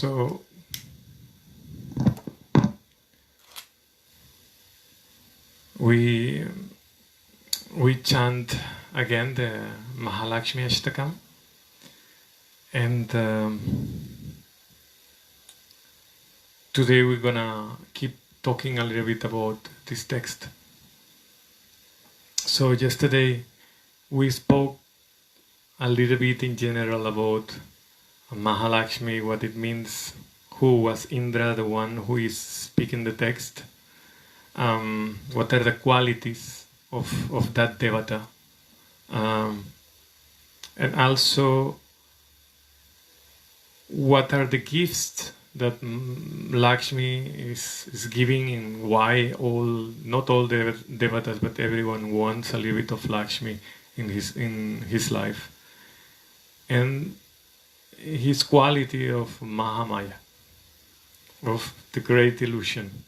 So we chant again the Mahalakshmi Ashtakam, and today we're gonna keep talking a little bit about this text. So yesterday we spoke a little bit in general about Mahalakshmi, what it means, who was Indra, the one who is speaking the text, what are the qualities of that devata, and also what are the gifts that Lakshmi is giving, and why not all the devatas, but everyone wants a little bit of Lakshmi in his life, and his quality of Mahamaya, of the great illusion,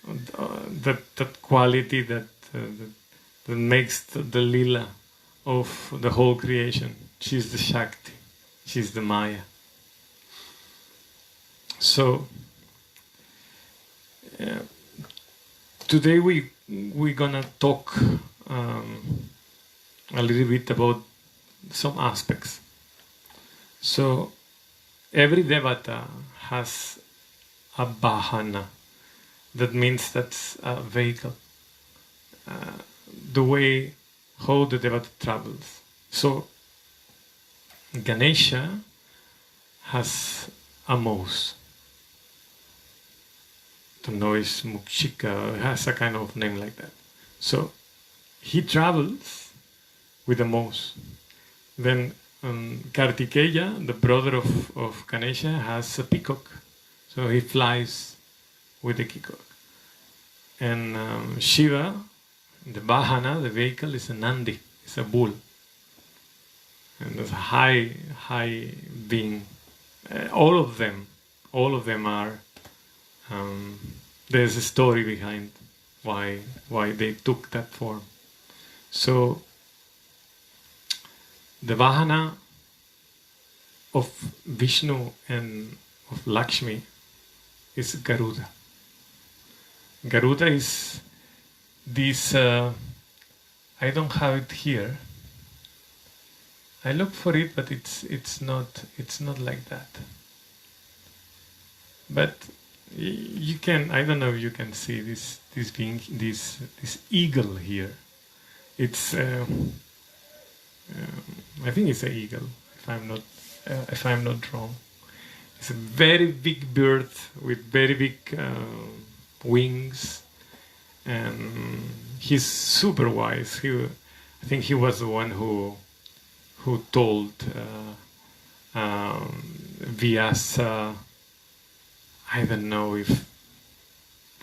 that quality that makes the lila of the whole creation. She's the Shakti, she's the Maya. So today we're gonna talk a little bit about some aspects. So every devata has a bahana. That means that's a vehicle, the way how the devata travels. So Ganesha has a mouse. The noise Mukshika has a kind of name like that. So he travels with a mouse. Then Kartikeya, the brother of Ganesha, has a peacock. So he flies with the peacock. And Shiva, the Vahana, the vehicle, is a Nandi, it's a bull. And there's a high being. All of them are, there's a story behind why they took that form. So the Vahana of Vishnu and of Lakshmi is Garuda. Garuda is this, I don't have it here. I look for it, but it's not like that. But you can, I don't know if you can see this being, this eagle here. It's I think it's an eagle, if I'm not wrong. It's a very big bird with very big wings, and he's super wise. I think he was the one who told Vyasa, I don't know if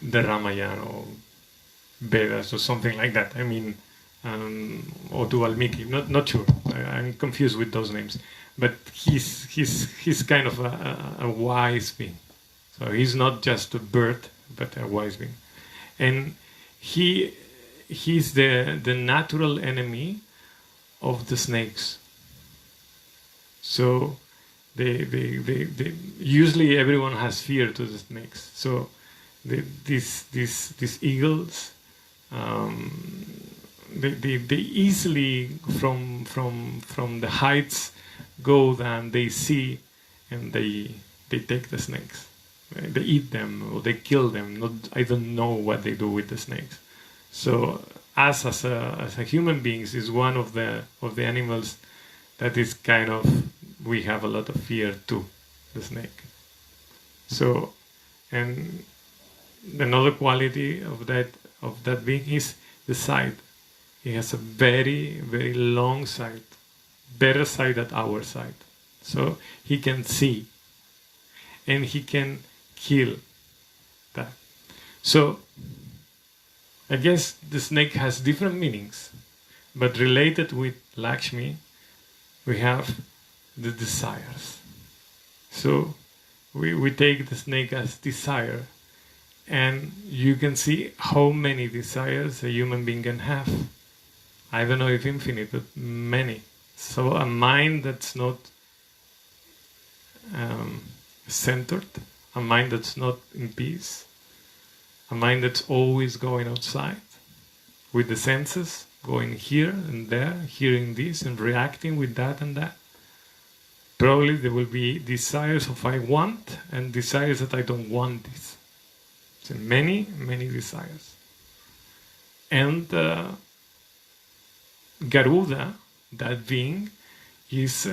the Ramayana or Vedas or something like that. I mean, or to Valmiki, not sure. I'm confused with those names. But he's kind of a wise being. So he's not just a bird, but a wise being. And he's the natural enemy of the snakes. So they usually everyone has fear to the snakes. So these eagles, they easily from the heights go and they see, and they take the snakes. They eat them or they kill them. I don't know what they do with the snakes. So as a human beings is one of the animals that is kind of, we have a lot of fear to the snake. So, and another quality of that being is the sight. He has a very, very long sight, better sight than our sight. So he can see, and he can kill that. So I guess the snake has different meanings, but related with Lakshmi, we have the desires. So we take the snake as desire, and you can see how many desires a human being can have. I don't know if infinite, but many. So a mind that's not centered, a mind that's not in peace, a mind that's always going outside, with the senses, going here and there, hearing this and reacting with that and that. Probably there will be desires of I want and desires that I don't want this. So many, many desires. And Garuda, that being, is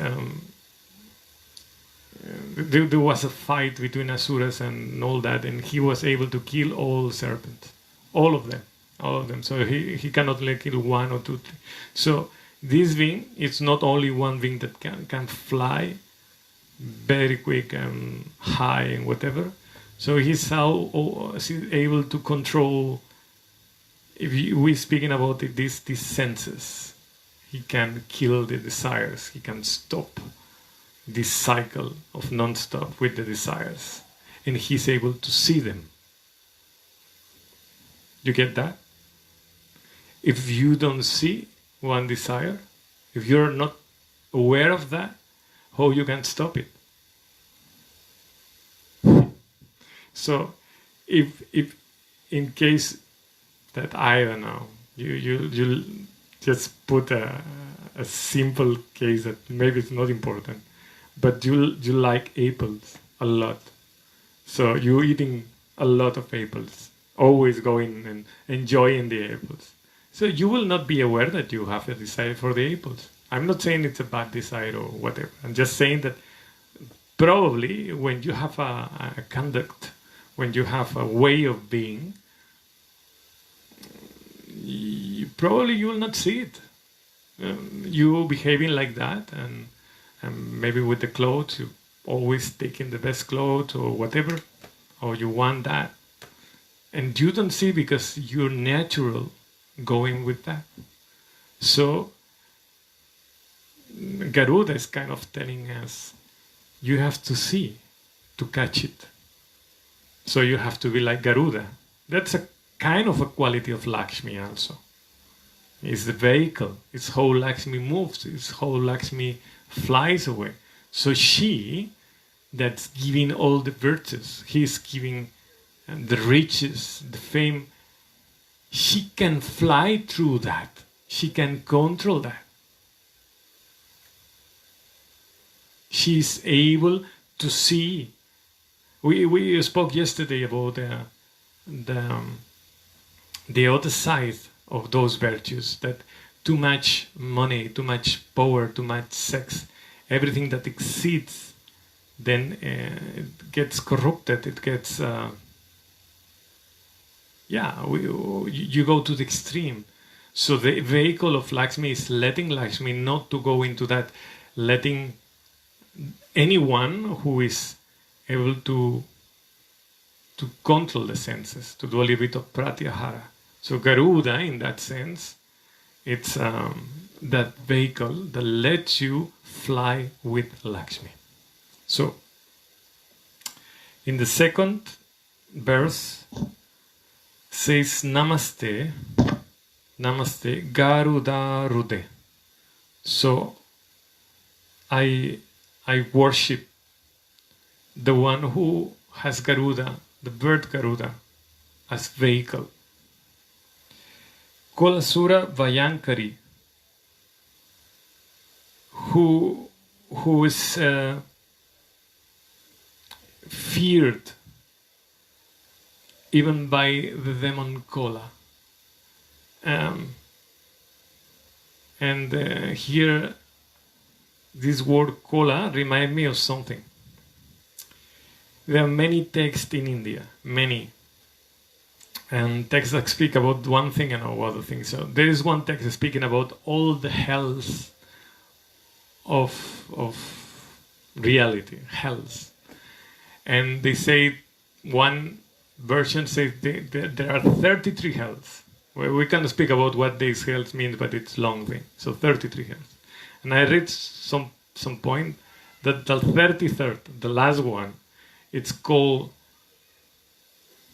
there was a fight between Asuras and all that, and he was able to kill all serpents, all of them. So he cannot only kill one or two, three. So this being, it's not only one being that can fly very quick and high and whatever. So he's able to control. If we're speaking about it, these senses, he can kill the desires. He can stop this cycle of non-stop with the desires, and he's able to see them. You get that? If you don't see one desire, if you're not aware of that, how you can stop it? So, if in case that I don't know, you just put a simple case that maybe it's not important, but you like apples a lot, so you're eating a lot of apples, always going and enjoying the apples. So you will not be aware that you have a desire for the apples. I'm not saying it's a bad desire or whatever. I'm just saying that probably when you have a conduct, when you have a way of being, you will not see it. You behaving like that, and maybe with the clothes, you always taking the best clothes or whatever, or you want that, and you don't see because you're natural going with that. So Garuda is kind of telling us, you have to see to catch it. So you have to be like Garuda. That's a kind of a quality of Lakshmi also. It's the vehicle. It's how Lakshmi moves. It's how Lakshmi flies away. So she, that's giving all the virtues, he's giving the riches, the fame, she can fly through that. She can control that. She's able to see. We spoke yesterday about the other side of those virtues, that too much money, too much power, too much sex, everything that exceeds, then it gets corrupted, it gets... you go to the extreme. So the vehicle of Lakshmi is letting Lakshmi not to go into that, letting anyone who is able to control the senses, to do a little bit of pratyahara. So Garuda, in that sense, it's that vehicle that lets you fly with Lakshmi. So, in the second verse, says Namaste, Namaste, Garuda Rude. So, I worship the one who has Garuda, the bird Garuda, as vehicle. Kolasura Vayankari, who is feared even by the demon Kola. Here, this word Kola reminds me of something. There are many texts in India, many. And texts that speak about one thing and other things. So there is one text speaking about all the hells of reality, hells. And they say, one version says there are 33 hells. Well, we can speak about what these hells mean, but it's long thing. So 33 hells. And I read some point that the 33rd, the last one, it's called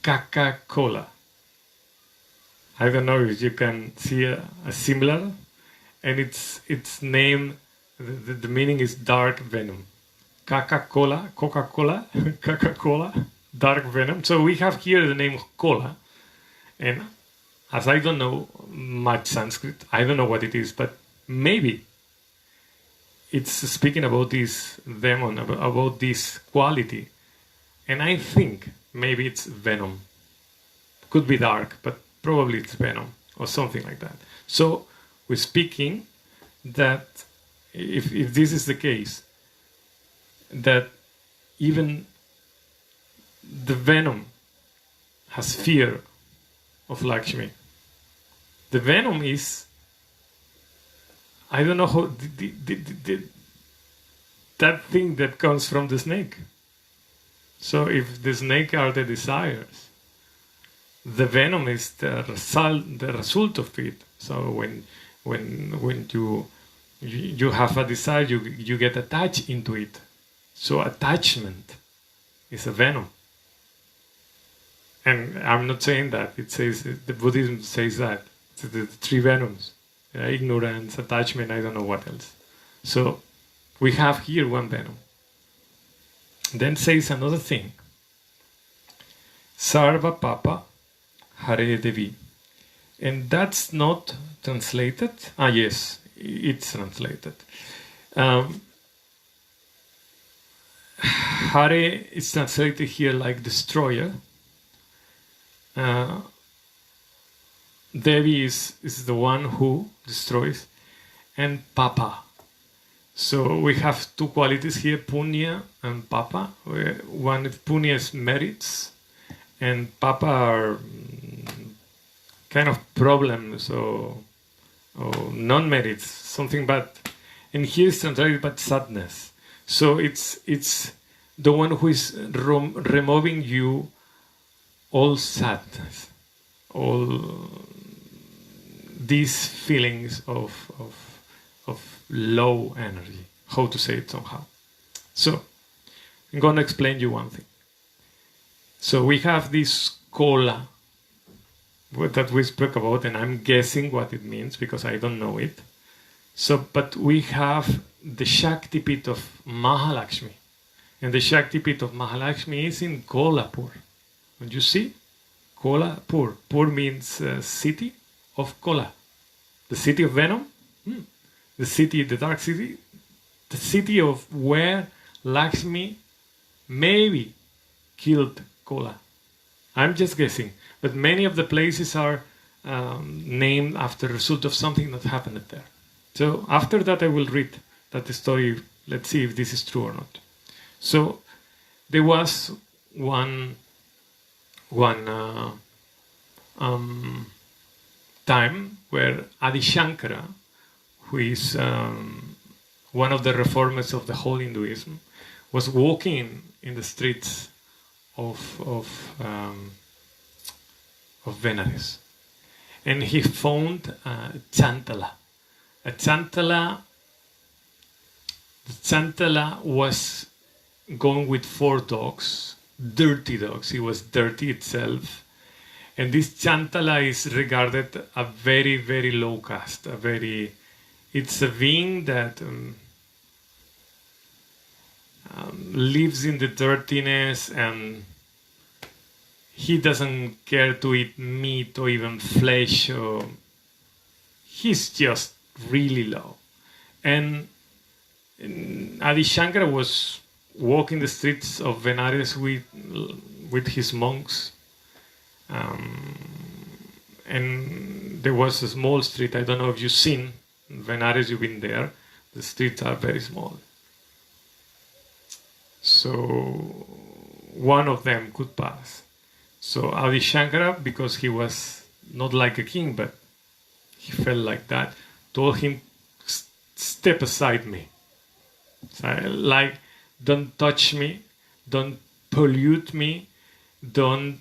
Coca-Cola. I don't know if you can see a similar, and its name, the meaning is dark venom. Coca-Cola, Coca-Cola, dark venom. So we have here the name cola, and as I don't know much Sanskrit, I don't know what it is, but maybe it's speaking about this demon, about this quality, and I think maybe it's venom. Could be dark, but probably it's venom or something like that. So we're speaking that if this is the case, that even the venom has fear of Lakshmi. The venom is, I don't know how, that thing that comes from the snake. So if the snake are the desires, the venom is the result of it. So when you have a desire, you get attached into it. So attachment is a venom. And I'm not saying that. It says, the Buddhism says that. It's the three venoms. Ignorance, attachment, I don't know what else. So we have here one venom. Then says another thing. Sarva Papa Hare Devi. And that's not translated. Ah, yes, it's translated. Hare is translated here like destroyer. Devi is the one who destroys. And Papa. So we have two qualities here, Punya and Papa. One is Punya is merits, and Papa are kind of problems or non-merits, something bad. And here is translated but sadness. So it's the one who is removing you all sadness, all these feelings of low energy, how to say it somehow. So I'm going to explain you one thing. So we have this cola that we spoke about, and I'm guessing what it means because I don't know it. So, but we have the Shakti pit of Mahalakshmi, and the Shakti pit of Mahalakshmi is in Kolhapur. And you see, Kolhapur. Pur means city of Kola, the city of venom. The city, the dark city, the city of where Lakshmi maybe killed Kola. I'm just guessing, but many of the places are named after the result of something that happened there. So after that I will read that story. Let's see if this is true or not. So there was one time where Adi Shankara, who is one of the reformers of the whole Hinduism, was walking in the streets of Benares, and he found a chantala. A chantala. The chantala was going with 4 dogs, dirty dogs. It was dirty itself, and this chantala is regarded a very, very low caste, it's a being that lives in the dirtiness, and he doesn't care to eat meat or even flesh. Or he's just really low. And Adi Shankara was walking the streets of Benares with his monks. And there was a small street. I don't know if you've seen Benares, you've been there. The streets are very small. So one of them could pass. So Adi Shankara, because he was not like a king, but he felt like that, told him, step aside me. So, like, don't touch me, don't pollute me, don't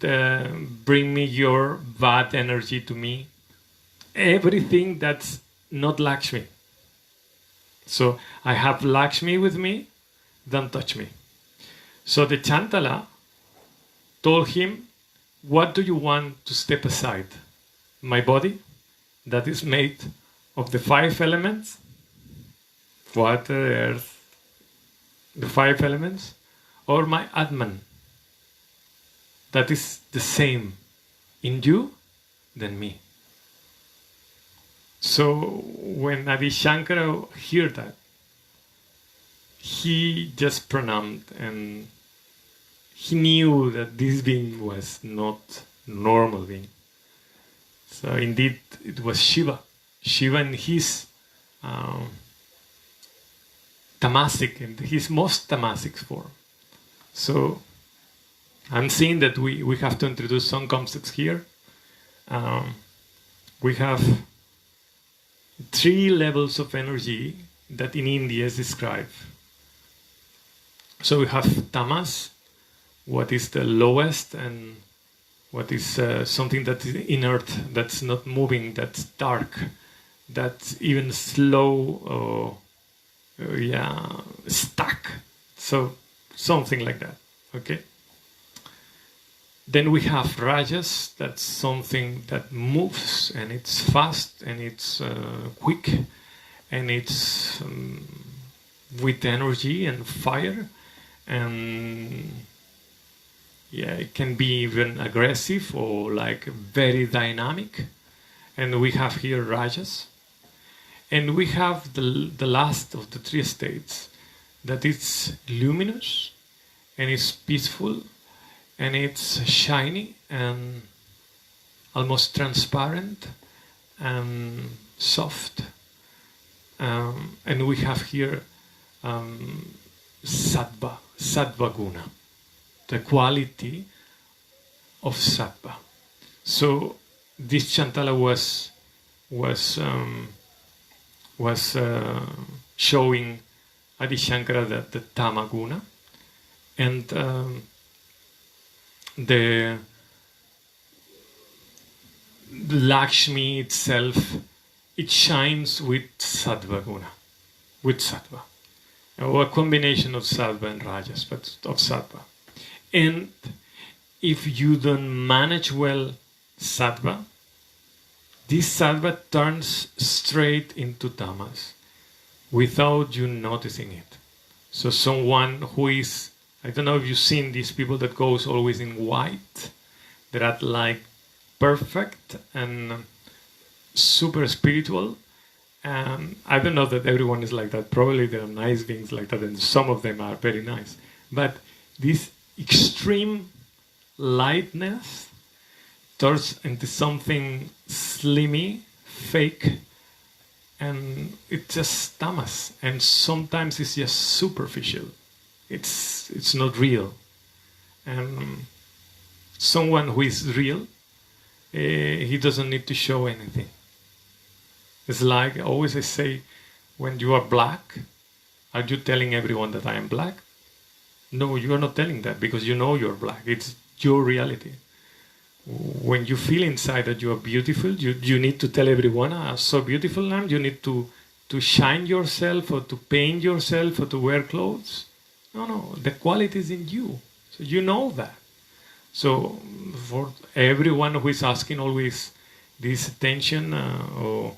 bring me your bad energy to me. Everything that's not Lakshmi. So I have Lakshmi with me, don't touch me. So the Chantala told him, what do you want to step aside? My body, that is made of the 5 elements, water, earth, the 5 elements, or my Atman, that is the same in you than me. So when Adi Shankara heard that, he just pronounced, and he knew that this being was not normal being. So indeed, it was Shiva. Shiva in his tamasic, in his most tamasic form. So I'm seeing that we have to introduce some concepts here. We have 3 levels of energy that in India is described. So we have tamas, what is the lowest, and what is something that is inert, that's not moving, that's dark, that's even slow, or stuck. So something like that, okay? Then we have rajas, that's something that moves, and it's fast, and it's quick, and it's with energy and fire, and it can be even aggressive or like very dynamic. And we have here rajas. And we have the last of the 3 states, that it's luminous, and it's peaceful, and it's shiny, and almost transparent, and soft. And we have here sattva guna, the quality of sattva. So this chantala was showing Adi Shankara the tamaguna, and the Lakshmi itself, it shines with sattva guna, with sattva, or a combination of sattva and rajas, but of sattva. And if you don't manage well sattva, this sattva turns straight into tamas without you noticing it. So someone who is, I don't know if you've seen these people that goes always in white, that are like perfect and super spiritual. And I don't know that everyone is like that. Probably there are nice beings like that, and some of them are very nice. But this extreme lightness turns into something slimy, fake, and it's just tamas. And sometimes it's just superficial. It's not real. And someone who is real, he doesn't need to show anything. It's like always I say, when you are black, are you telling everyone that I am black? No, you are not telling that, because you know you're black. It's your reality. When you feel inside that you are beautiful, you need to tell everyone, so beautiful I am. You need to shine yourself, or to paint yourself, or to wear clothes. No, the quality is in you. So you know that. So for everyone who is asking always this attention, or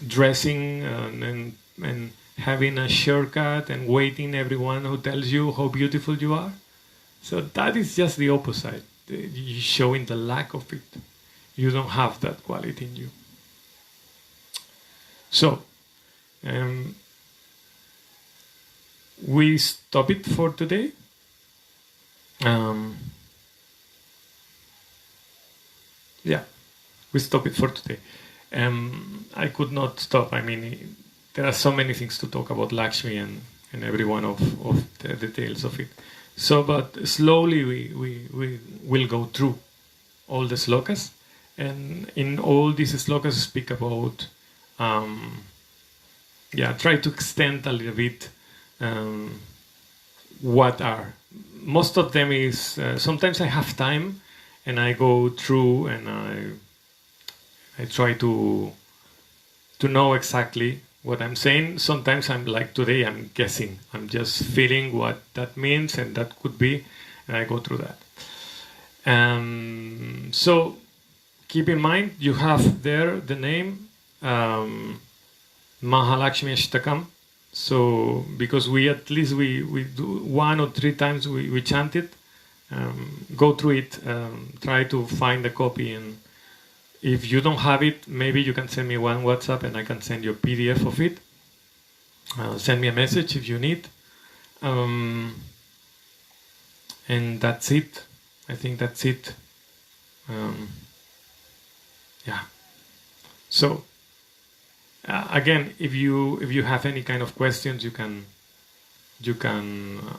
dressing and having a shortcut and waiting everyone who tells you how beautiful you are. So that is just the opposite. You're showing the lack of it. You don't have that quality in you. So we stop it for today. We stop it for today. I could not stop. I mean, there are so many things to talk about Lakshmi and every one of the details of it. So, but slowly we will go through all the slokas, and in all these slokas speak about, try to extend a little bit what are. Most of them is, sometimes I have time and I go through and I try to know exactly what I'm saying. Sometimes I'm like today, I'm guessing. I'm just feeling what that means, and that could be, and I go through that. So keep in mind, you have there the name Mahalakshmi Ashtakam. So because we at least we do 1 or 3 times we chant it, go through it, try to find a copy, and if you don't have it, maybe you can send me one WhatsApp and I can send you a PDF of it. Send me a message if you need. And that's it. I think that's it. Yeah. So again, if you have any kind of questions, you can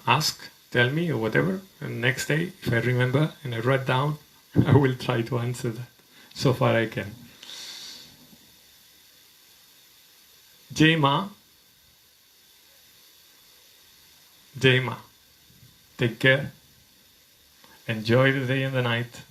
ask, tell me or whatever. And next day, if I remember and I write down, I will try to answer that. So far I can. Jai Ma. Jai Ma. Take care. Enjoy the day and the night.